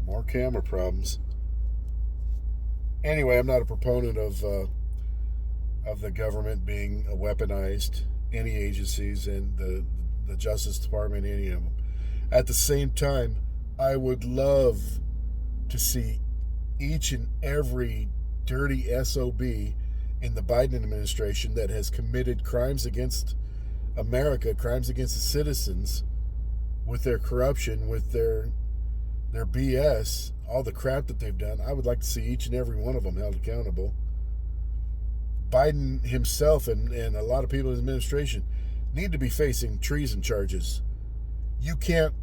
More camera problems. Anyway, I'm not a proponent of the government being weaponized, any agencies, and the Justice Department, any of them. At the same time, I would love to see each and every dirty SOB in the Biden administration that has committed crimes against America, crimes against the citizens, with their corruption, with their BS, all the crap that they've done. I would like to see each and every one of them held accountable. Biden himself and a lot of people in his administration need to be facing treason charges. You can't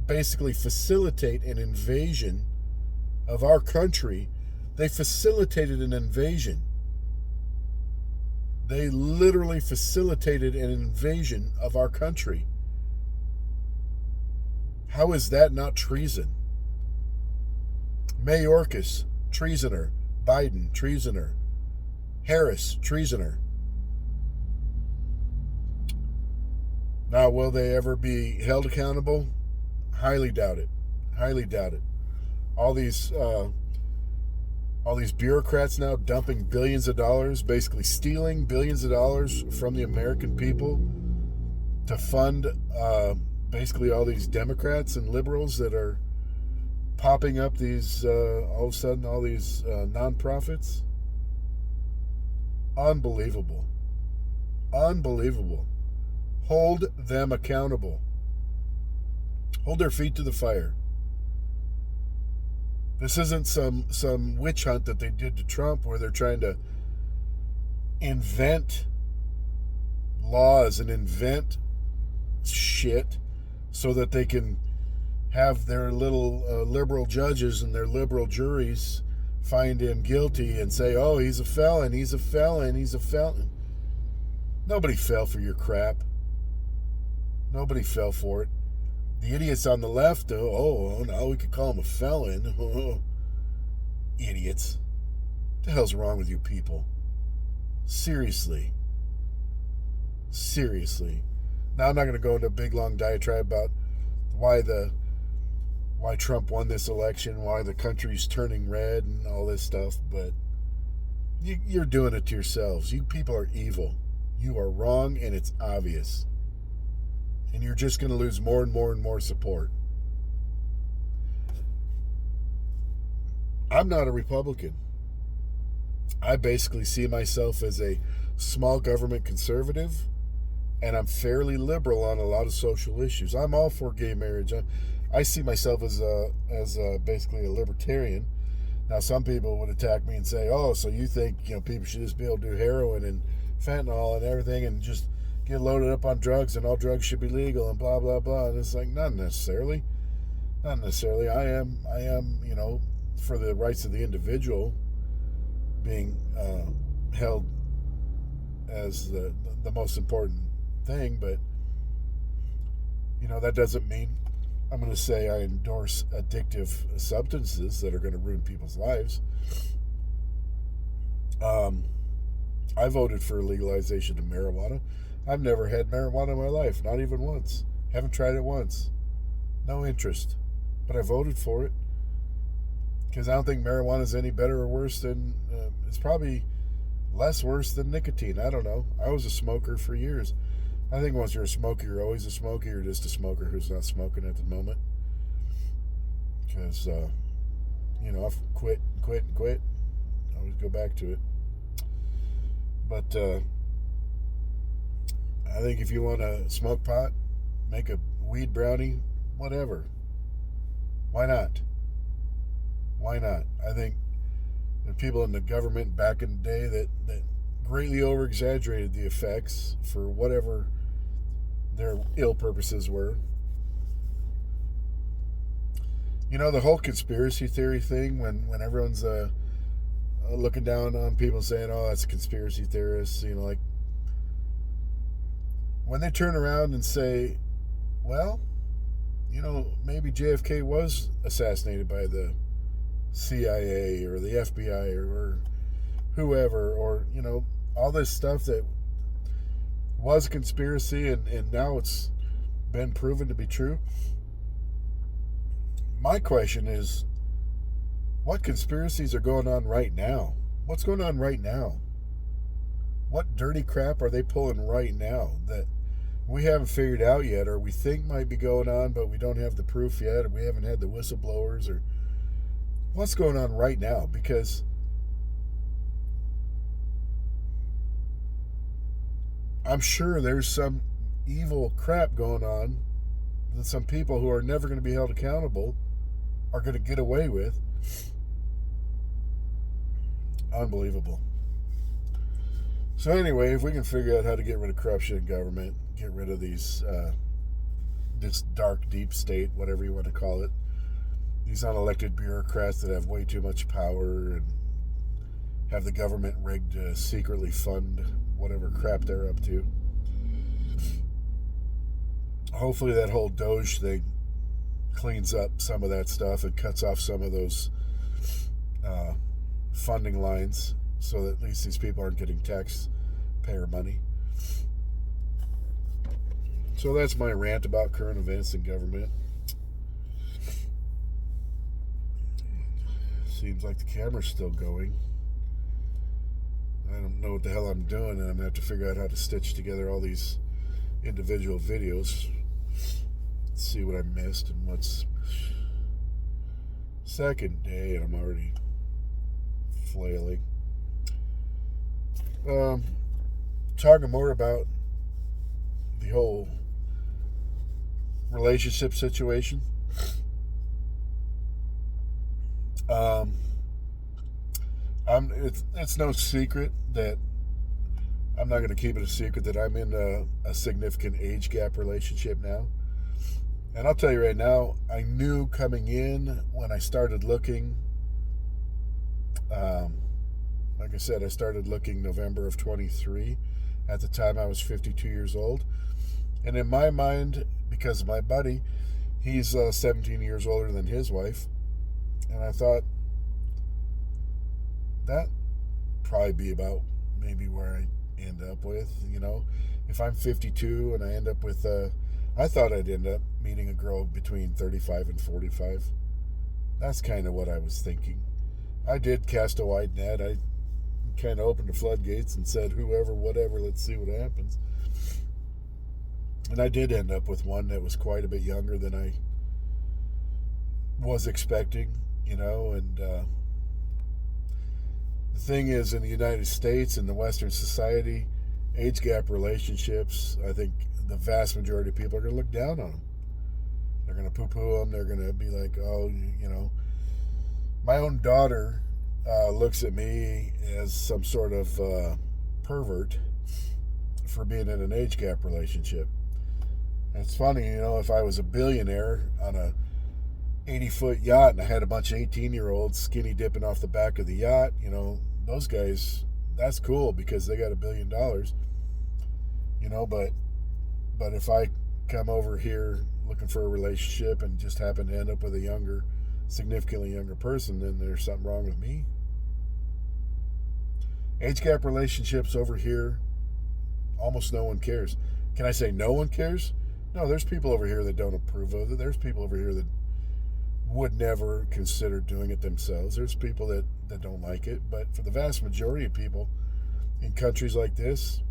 basically facilitate an invasion of our country. They facilitated an invasion. They literally facilitated an invasion of our country. How is that not treason? Mayorkas, treasoner. Biden, treasoner. Harris, treasoner. Now, will they ever be held accountable? Highly doubt it. Highly doubt it. All these bureaucrats now dumping billions of dollars, basically stealing billions of dollars from the American people to fund basically all these Democrats and liberals that are popping up these all of a sudden all these nonprofits. Unbelievable. Unbelievable. Hold them accountable. Hold their feet to the fire. This isn't some witch hunt that they did to Trump where they're trying to invent laws and invent shit so that they can have their little liberal judges and their liberal juries find him guilty and say, oh, he's a felon, he's a felon, he's a felon. Nobody fell for your crap. Nobody fell for it. The idiots on the left, now we could call him a felon. Idiots. What the hell's wrong with you people? Seriously. Seriously. Now, I'm not going to go into a big, long diatribe about why Trump won this election, why the country's turning red and all this stuff, but you're doing it to yourselves. You people are evil. You are wrong, and it's obvious. And you're just going to lose more and more and more support. I'm not a Republican. I basically see myself as a small government conservative, and I'm fairly liberal on a lot of social issues. I'm all for gay marriage. I see myself as basically a libertarian. Now, some people would attack me and say, "Oh, so you think people should just be able to do heroin and fentanyl and everything and just get loaded up on drugs and all drugs should be legal and blah blah blah." And it's like, not necessarily. Not necessarily. I am for the rights of the individual being held as the most important thing, but that doesn't mean I'm going to say I endorse addictive substances that are going to ruin people's lives. I voted for legalization of marijuana. I've never had marijuana in my life, not even once. Haven't tried it once. No interest. But I voted for it because I don't think marijuana is any better or worse than, it's probably less worse than nicotine. I don't know. I was a smoker for years. I think once you're a smoker, you're always a smoker. You're just a smoker who's not smoking at the moment. Because, I've quit. I always go back to it. But I think if you want to smoke pot, make a weed brownie, whatever. Why not? Why not? I think the people in the government back in the day that greatly over-exaggerated the effects for whatever their ill purposes were. The whole conspiracy theory thing, when everyone's looking down on people saying, oh, that's a conspiracy theorist, like when they turn around and say, well, maybe JFK was assassinated by the CIA or the FBI or whoever, or, all this stuff that was a conspiracy and now it's been proven to be true. my question is, what conspiracies are going on right now? What's going on right now? What dirty crap are they pulling right now that we haven't figured out yet, or we think might be going on, but we don't have the proof yet, or we haven't had the whistleblowers, or what's going on right now? Because I'm sure there's some evil crap going on that some people who are never going to be held accountable are going to get away with. Unbelievable. So anyway, if we can figure out how to get rid of corruption in government, get rid of this dark deep state, whatever you want to call it, these unelected bureaucrats that have way too much power and have the government rigged to secretly fund whatever crap they're up to. Hopefully that whole Doge thing cleans up some of that stuff and cuts off some of those funding lines so that at least these people aren't getting taxpayer money. So that's my rant about current events in government. Seems like the camera's still going. I don't know what the hell I'm doing, and I'm going to have to figure out how to stitch together all these individual videos. Let's see what I missed and what's... Second day, and I'm already flailing. Talking more about the whole relationship situation. It's no secret that I'm not going to keep it a secret that I'm in a significant age gap relationship now. And I'll tell you right now, I knew coming in when I started looking. Like I said, I started looking November of 23. At the time, I was 52 years old. And in my mind, because of my buddy, he's 17 years older than his wife. And I thought, that probably be about maybe where I end up with, you know. If I'm 52 and I end up with, I thought I'd end up meeting a girl between 35 and 45. That's kind of what I was thinking. I did cast a wide net. I kind of opened the floodgates and said, whoever, whatever, let's see what happens. And I did end up with one that was quite a bit younger than I was expecting, you know, and the thing is, in the United States, in the Western society, age gap relationships, I think the vast majority of people are going to look down on them. They're going to poo-poo them. They're going to be like, oh, you know. My own daughter looks at me as some sort of pervert for being in an age gap relationship. And it's funny, you know, if I was a billionaire on a 80-foot yacht and I had a bunch of 18-year-olds skinny dipping off the back of the yacht, you know, those guys, that's cool because they got $1 billion, you know, but if I come over here looking for a relationship and just happen to end up with a significantly younger person, then there's something wrong with me. Age gap relationships over here, almost no one cares. Can I say no one cares? No, there's people over here that don't approve of it. There's people over here that would never consider doing it themselves. There's people that don't like it. But for the vast majority of people in countries like this,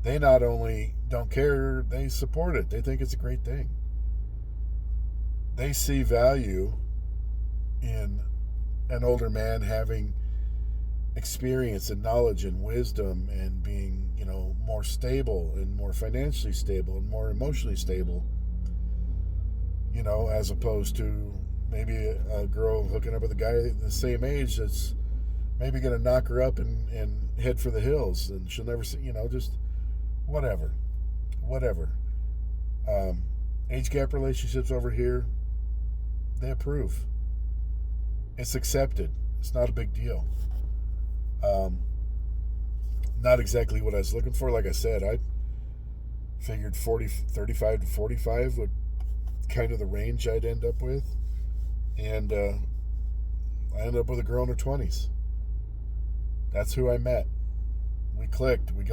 they not only don't care, they support it. They think it's a great thing. They see value in an older man having experience and knowledge and wisdom and being, you know, more stable and more financially stable and more emotionally stable, you know, as opposed to maybe a girl hooking up with a guy the same age that's maybe going to knock her up and head for the hills, and she'll never see, you know, just whatever. Age gap relationships over here, they approve. It's accepted. It's not a big deal. Not exactly what I was looking for. Like I said, I figured 35 to 45 would kind of the range I'd end up with. And I ended up with a girl in her 20s. That's who I met. We clicked. We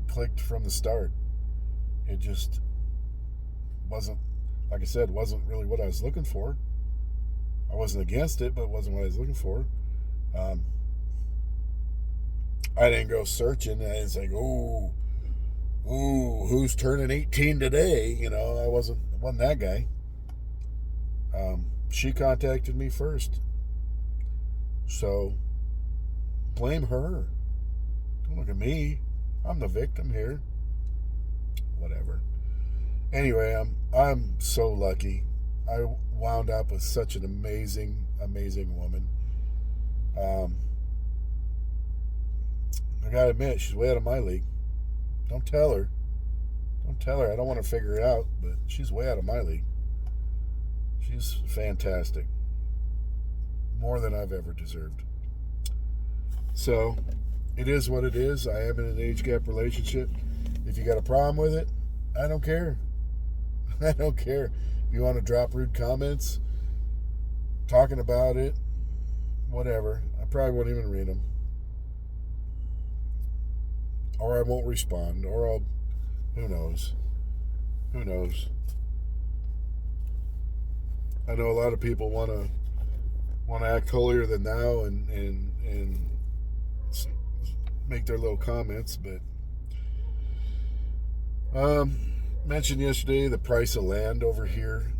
clicked from the start. It just wasn't, Like I said, wasn't really what I was looking for. I wasn't against it, but it wasn't what I was looking for. Um, I didn't go searching. I was like, who's turning 18 today? I wasn't that guy. She contacted me first, so blame her. Don't look at me. I'm the victim here. Whatever. Anyway, I'm so lucky. I wound up with such an amazing, amazing woman. Um, I gotta admit, she's way out of my league. Don't tell her. Don't tell her. I don't want to figure it out, but she's way out of my league. She's fantastic. More than I've ever deserved. So, it is what it is. I am in an age gap relationship. If you got a problem with it, I don't care. I don't care. If you want to drop rude comments, talking about it, whatever, I probably won't even read them. Or I won't respond. Or I'll. Who knows? Who knows? I know a lot of people want to act holier than thou and make their little comments, but mentioned yesterday the price of land over here.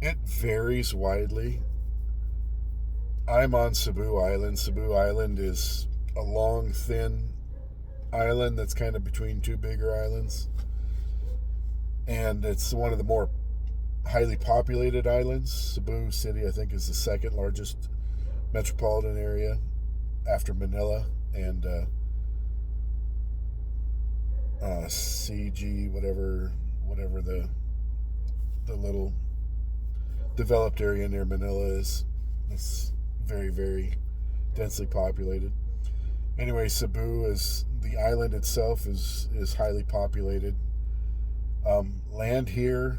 It varies widely. I'm on Cebu Island. Cebu Island is a long, thin island that's kind of between two bigger islands. And it's one of the more highly populated islands. Cebu City, I think, is the second largest metropolitan area after Manila and CG, whatever the little developed area near Manila is. It's very, very densely populated. Anyway, Cebu is the island itself is highly populated. Land here,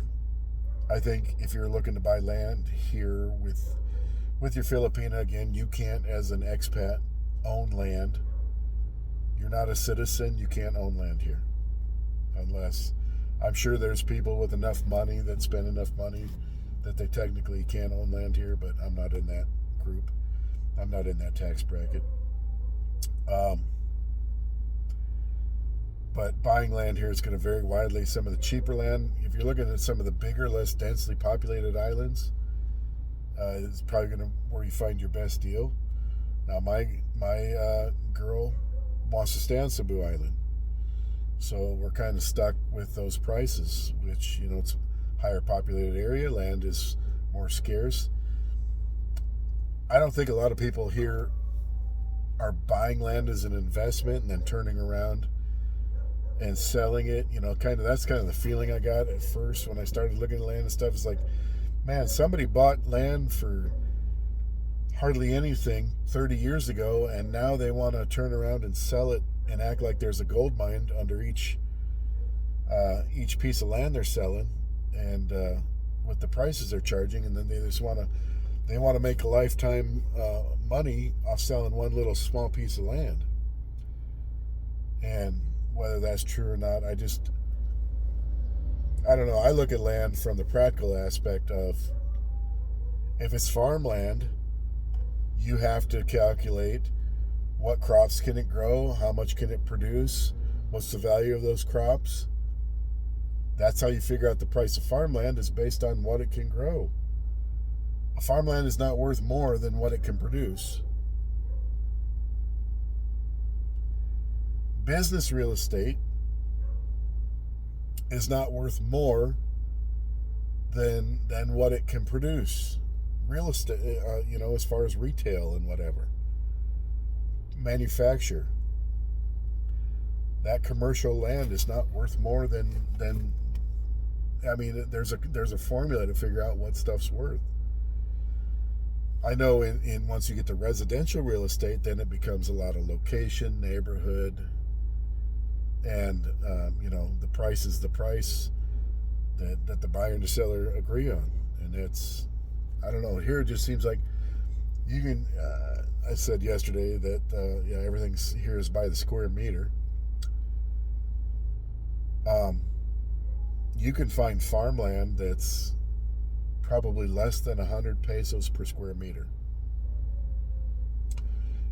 I think if you're looking to buy land here with your Filipina, again, you can't as an expat own land. You're not a citizen, you can't own land here. Unless, I'm sure there's people with enough money that spend enough money that they technically can own land here, but I'm not in that group. I'm not in that tax bracket. But buying land here is going to vary widely. Some of the cheaper land, if you're looking at some of the bigger, less densely populated islands, it's probably going to where you find your best deal. Now, my girl wants to stay on Cebu Island, so we're kind of stuck with those prices. Which it's a higher populated area, land is more scarce. I don't think a lot of people here are buying land as an investment and then turning around and selling it. That's kind of the feeling I got at first when I started looking at land and stuff. It's like, man, somebody bought land for hardly anything 30 years ago, and now they want to turn around and sell it and act like there's a gold mine under each piece of land they're selling, and with the prices they're charging, and then they just want to make a lifetime money off selling one little small piece of land. And whether that's true or not, I don't know. I look at land from the practical aspect of, if it's farmland, you have to calculate what crops can it grow, how much can it produce, what's the value of those crops. That's how you figure out the price of farmland, is based on what it can grow. A farmland is not worth more than what it can produce. Business real estate is not worth more than what it can produce. Real estate, as far as retail and whatever, manufacture, that commercial land is not worth more than. I mean, there's a formula to figure out what stuff's worth. I know in once you get to residential real estate, then it becomes a lot of location, neighborhood, and the price is the price that the buyer and the seller agree on. And it's, I don't know, here it just seems like you can, I said yesterday that everything here is by the square meter. you can find farmland that's probably less than 100 pesos per square meter.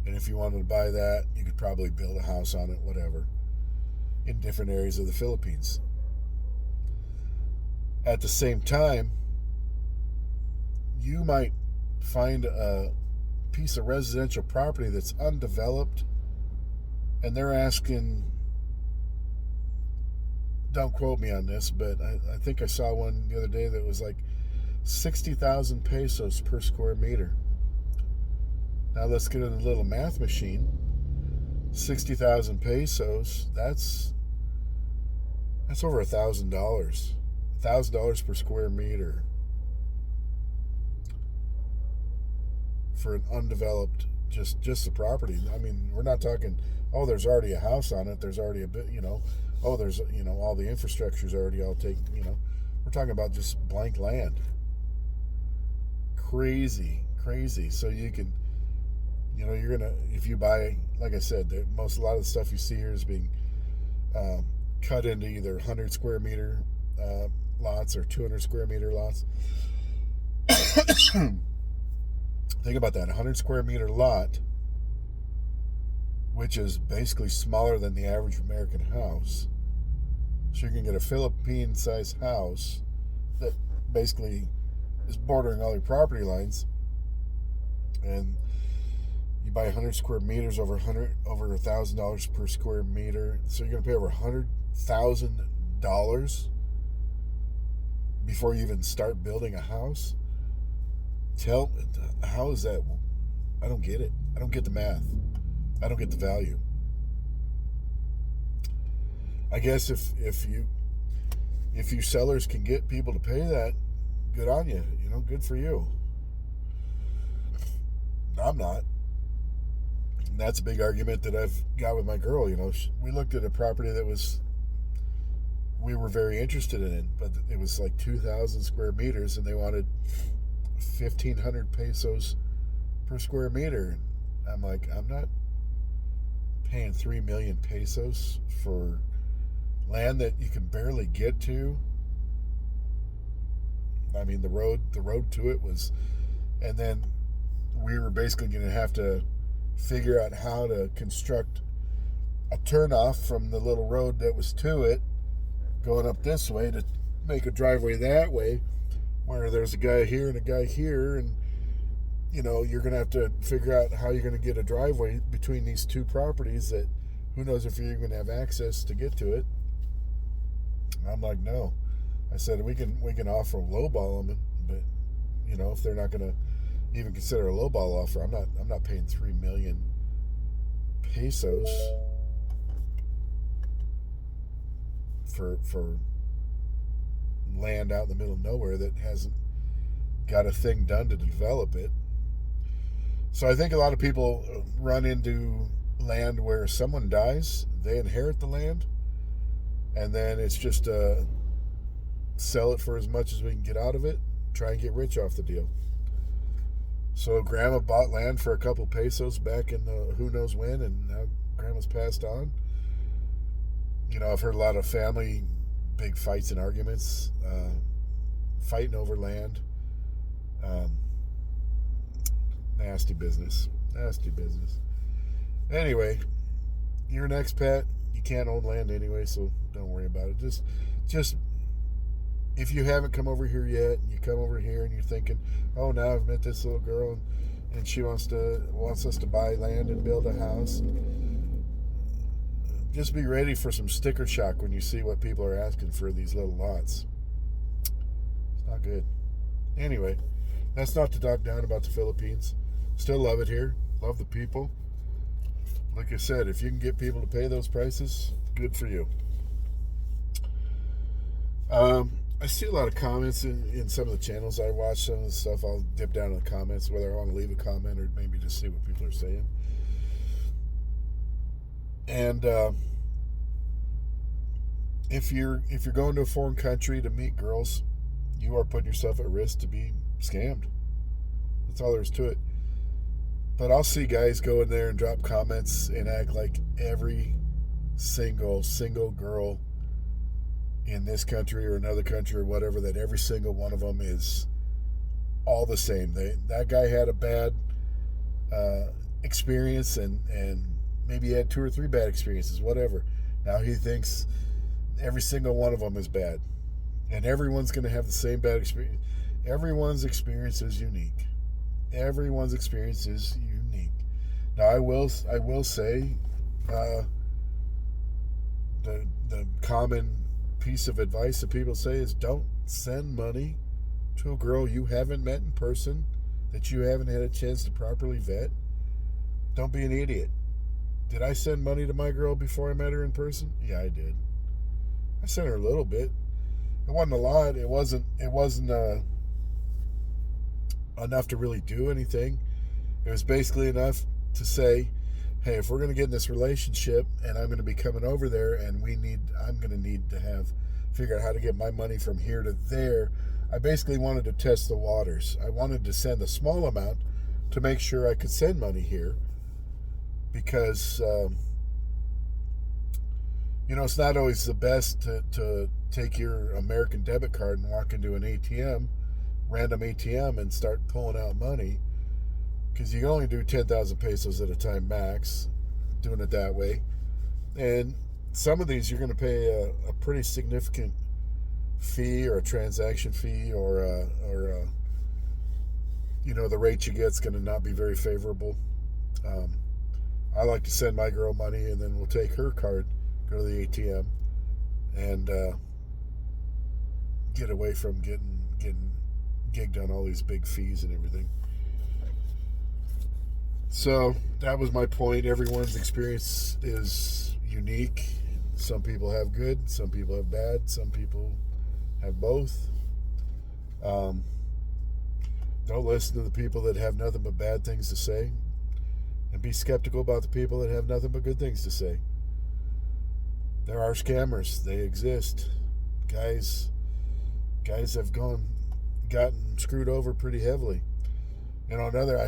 And if you wanted to buy that, you could probably build a house on it, whatever, in different areas of the Philippines. At the same time, you might find a piece of residential property that's undeveloped, and they're asking, don't quote me on this, but I think I saw one the other day that was like 60,000 pesos per square meter. Now let's get in a little math machine. 60,000 pesos, that's over $1,000. $1,000 per square meter for an undeveloped, just the property. I mean, we're not talking, oh, there's already a house on it, there's already a bit, oh, there's, all the infrastructure's already all taken, we're talking about just blank land. Crazy. So you can, you're gonna, if you buy, like I said, a lot of the stuff you see here is being cut into either 100 square meter lots or 200 square meter lots. Think about that, 100 square meter lot, which is basically smaller than the average American house. So you can get a Philippine-sized house that basically is bordering all your property lines, and you buy 100 square meters over $1,000 per square meter. So you're going to pay over $100,000 before you even start building a house. How is that? I don't get it. I don't get the math. I don't get the value. I guess if you sellers can get people to pay that, good on you. Good for you. I'm not. And that's a big argument that I've got with my girl. We looked at a property that we were very interested in it, but it was like 2,000 square meters, and they wanted 1,500 pesos per square meter. I'm like, I'm not paying 3 million pesos for land that you can barely get to. I mean, the road to it was, and then we were basically going to have to figure out how to construct a turnoff from the little road that was to it, going up this way, to make a driveway that way, where there's a guy here and a guy here, and you're going to have to figure out how you're going to get a driveway between these two properties that who knows if you're even going to have access to get to it. I'm like, no. I said we can offer a lowball them, but if they're not going to even consider a lowball offer, I'm not paying 3 million pesos for land out in the middle of nowhere that hasn't got a thing done to develop it. So I think a lot of people run into land where someone dies, they inherit the land, and then it's just sell it for as much as we can get out of it, try and get rich off the deal. So grandma bought land for a couple pesos back in the who knows when, and now grandma's passed on. I've heard a lot of family big fights and arguments, fighting over land. Nasty business. Anyway, you're an expat. You can't own land anyway, so don't worry about it. Just if you haven't come over here yet, and you come over here and you're thinking, oh, now I've met this little girl and she wants us to buy land and build a house. Just be ready for some sticker shock when you see what people are asking for these little lots. It's not good. Anyway, that's not to talk down about the Philippines. Still love it here. Love the people. Like I said, if you can get people to pay those prices, good for you. I see a lot of comments in some of the channels I watch. Some of the stuff I'll dip down in the comments, whether I want to leave a comment or maybe just see what people are saying. And if you're going to a foreign country to meet girls, you are putting yourself at risk to be scammed. That's all there is to it. But I'll see guys go in there and drop comments and act like every single girl in this country or another country or whatever, that every single one of them is all the same. That guy had a bad experience, and maybe he had two or three bad experiences, whatever. Now he thinks every single one of them is bad, and everyone's going to have the same bad experience. Everyone's experience is unique. Everyone's experience is unique. Now I will say, the common piece of advice that people say is don't send money to a girl you haven't met in person, that you haven't had a chance to properly vet. Don't be an idiot. Did I send money to my girl before I met her in person? Yeah, I did. I sent her a little bit. It wasn't a lot. It wasn't enough to really do anything. It was basically enough to say, hey, if we're going to get in this relationship and I'm going to be coming over there and I'm going to need to figure out how to get my money from here to there. I basically wanted to test the waters. I wanted to send a small amount to make sure I could send money here, because it's not always the best to take your American debit card and walk into an random ATM, and start pulling out money, because you can only do 10,000 pesos at a time max, doing it that way. And some of these you're going to pay a pretty significant fee, or a transaction fee, or the rate you get is going to not be very favorable. I like to send my girl money, and then we'll take her card, go to the ATM, and get away from getting gigged on all these big fees and everything. So that was my point. Everyone's experience is unique. Some people have good, some people have bad, some people have both. Don't listen to the people that have nothing but bad things to say, and be skeptical about the people that have nothing but good things to say. There are scammers. They exist. Guys have gotten screwed over pretty heavily. I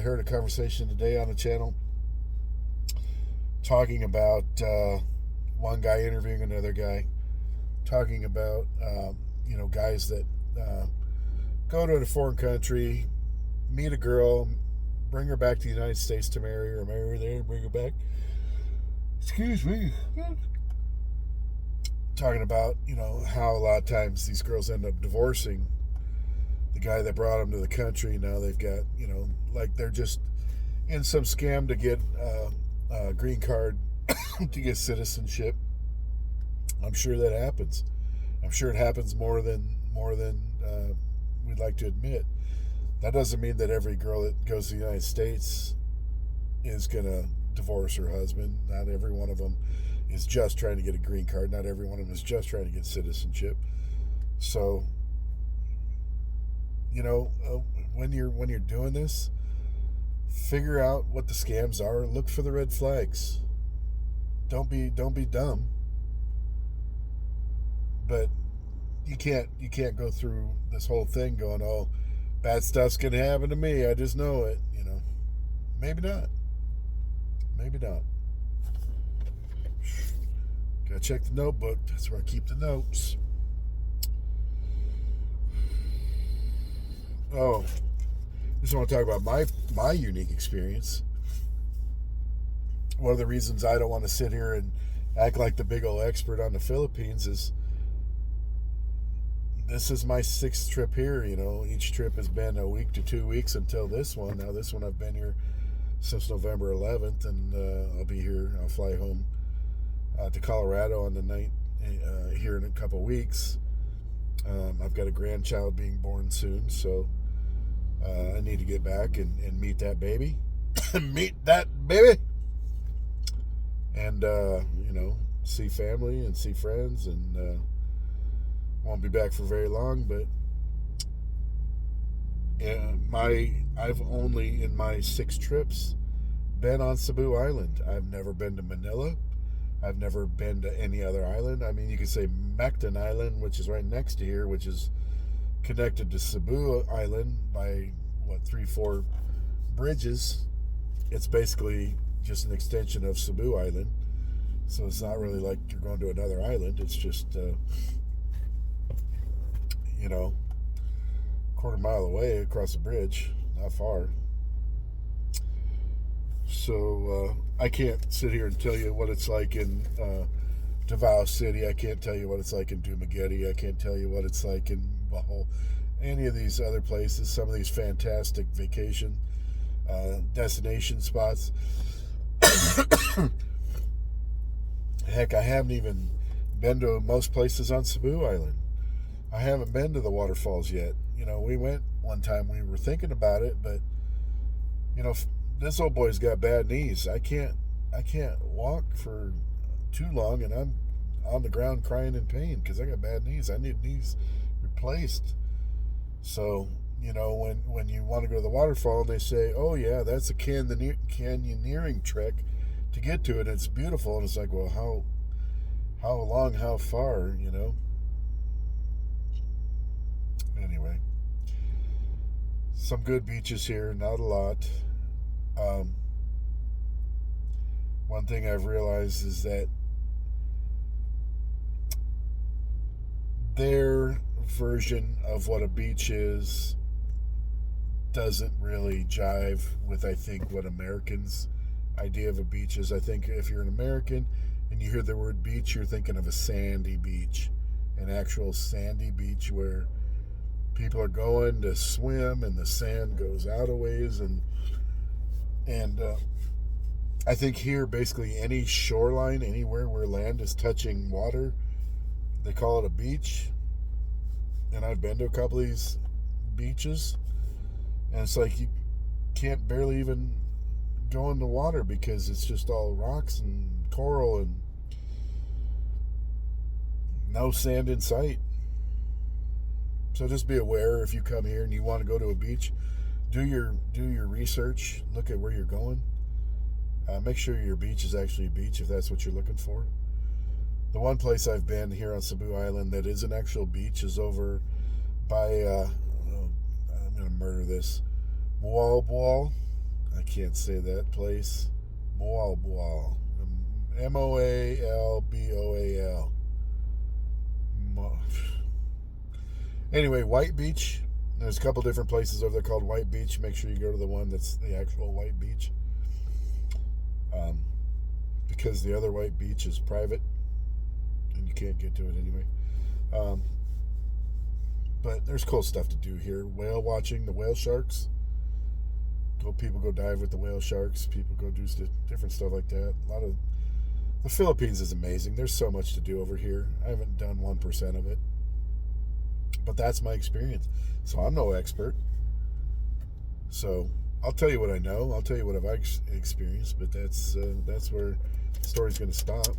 heard a conversation today on the channel talking about one guy interviewing another guy, talking about guys that go to a foreign country, meet a girl, bring her back to the United States to marry her, marry her there, and bring her back. Excuse me. Talking about how a lot of times these girls end up divorcing the guy that brought them to the country. Now they've got like they're just in some scam to get a green card, to get citizenship. I'm sure that happens. I'm sure it happens more than we'd like to admit. That doesn't mean that every girl that goes to the United States is going to divorce her husband. Not every one of them is just trying to get a green card. Not every one of them is just trying to get citizenship. So, when you're doing this, figure out what the scams are. Look for the red flags. Don't be dumb. But you can't go through this whole thing going, oh, bad stuff's gonna happen to me. I just know it. Maybe not. Maybe not. Gotta check the notebook. That's where I keep the notes. Oh, I just want to talk about my unique experience. One of the reasons I don't want to sit here and act like the big old expert on the Philippines is this is my 6th trip here. Each trip has been a week to 2 weeks until this one. Now this one I've been here since November 11th, and I'll be here. I'll fly home to Colorado on the night here in a couple weeks. I've got a grandchild being born soon, so I need to get back and meet that baby. Meet that baby! And, see family and see friends, and won't be back for very long, but I've only, in my 6 trips, been on Cebu Island. I've never been to Manila. I've never been to any other island. I mean, you could say Mactan Island, which is right next to here, which is connected to Cebu Island by, 3-4 bridges. It's basically just an extension of Cebu Island. So it's not really like you're going to another island. It's just you know, quarter mile away across the bridge, not far. So I can't sit here and tell you what it's like in Davao City. I can't tell you what it's like in Dumaguete. I can't tell you what it's like in Bohol. Any of these other places, some of these fantastic vacation destination spots. Heck, I haven't even been to most places on Cebu Island. I haven't been to the waterfalls yet. You know, we went one time. We were thinking about it, but you know, this old boy's got bad knees. I can't walk for too long, and I'm on the ground crying in pain because I got bad knees. I need knees replaced. So you know, when you want to go to the waterfall, and they say, "Oh yeah, that's a canyoneering trek to get to it. It's beautiful," and it's like, well, how long, how far, you know? Anyway, some good beaches here, not a lot. Um, One thing I've realized is that their version of what a beach is doesn't really jive with, I think, what Americans' idea of a beach is. I think if you're an American and you hear the word beach, you're thinking of a sandy beach, an actual sandy beach where people are going to swim and the sand goes out a ways, and I think here basically any shoreline anywhere where land is touching water, they call it a beach. And I've been to a couple of these beaches, and it's like you can't barely even go in the water because it's just all rocks and coral and no sand in sight. So just be aware if you come here and you want to go to a beach, do your research, look at where you're going. Make sure your beach is actually a beach if that's what you're looking for. The one place I've been here on Cebu Island that is an actual beach is over by, I'm going to murder this, Moalboal. I can't say that place. Moalboal. Moalboal. Anyway, White Beach. There's a couple different places over there called White Beach. Make sure you go to the one that's the actual White Beach. Because the other White Beach is private and you can't get to it anyway. But there's cool stuff to do here. Whale watching, the whale sharks. People go dive with the whale sharks. People go do different stuff like that. The Philippines is amazing. There's so much to do over here. I haven't done 1% of it, but that's my experience. So I'm no expert. So I'll tell you what I know. I'll tell you what I've experienced. But that's where the story's going to stop.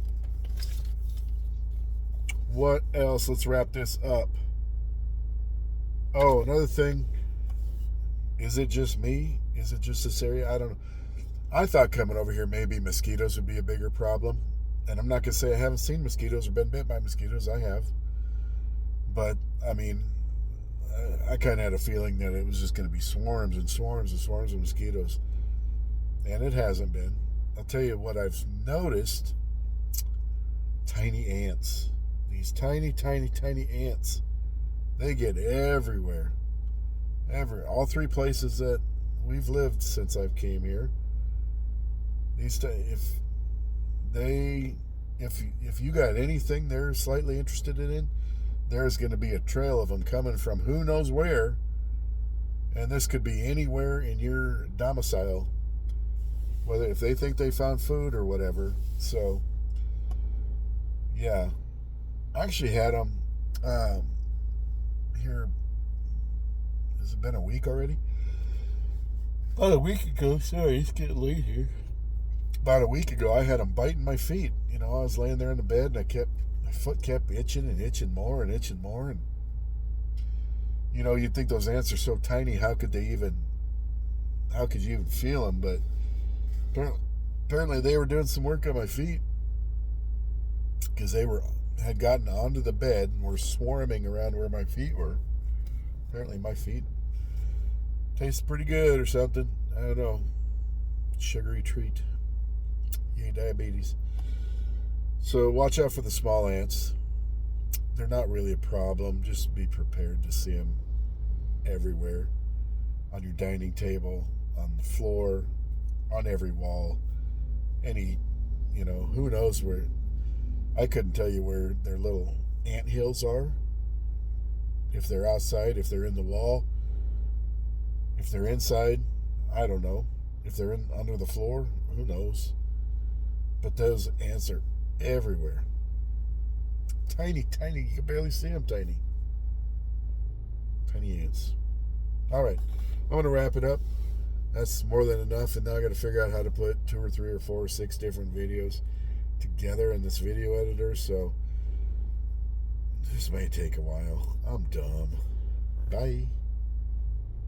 What else? Let's wrap this up. Oh, another thing. Is it just me? Is it just this area? I don't know. I thought coming over here maybe mosquitoes would be a bigger problem. And I'm not going to say I haven't seen mosquitoes or been bit by mosquitoes. I have. But, I mean, I kind of had a feeling that it was just going to be swarms and swarms and swarms of mosquitoes. And it hasn't been. I'll tell you what I've noticed. Tiny ants. These tiny, tiny, tiny ants. They get everywhere. All three places that we've lived since I've came here. If you got anything they're slightly interested in, there's going to be a trail of them coming from who knows where, and this could be anywhere in your domicile, whether if they think they found food or whatever. So, yeah, I actually had them here. Has it been a week already? About a week ago. Sorry, it's getting late here. About a week ago, I had them biting my feet. You know, I was laying there in the bed, and my foot kept itching and itching more and itching more. And, you know, you'd think those ants are so tiny, how could you even feel them? But apparently they were doing some work on my feet because had gotten onto the bed and were swarming around where my feet were. Apparently my feet taste pretty good or something. I don't know. Sugary treat. Yay, diabetes. So watch out for the small ants. they're not really a problem. Just be prepared to see them everywhere, on your dining table, on the floor, on every wall. Any, who knows where. I couldn't tell you where their little ant hills are. If they're outside, if they're in the wall, if they're inside, I don't know. If they're under the floor, who knows? But those ants are everywhere. Tiny, tiny. You can barely see them. Tiny. Tiny ants. All right. I'm going to wrap it up. That's more than enough. And now I got to figure out how to put 2 or 3 or 4 or 6 different videos together in this video editor. So this may take a while. I'm dumb. Bye.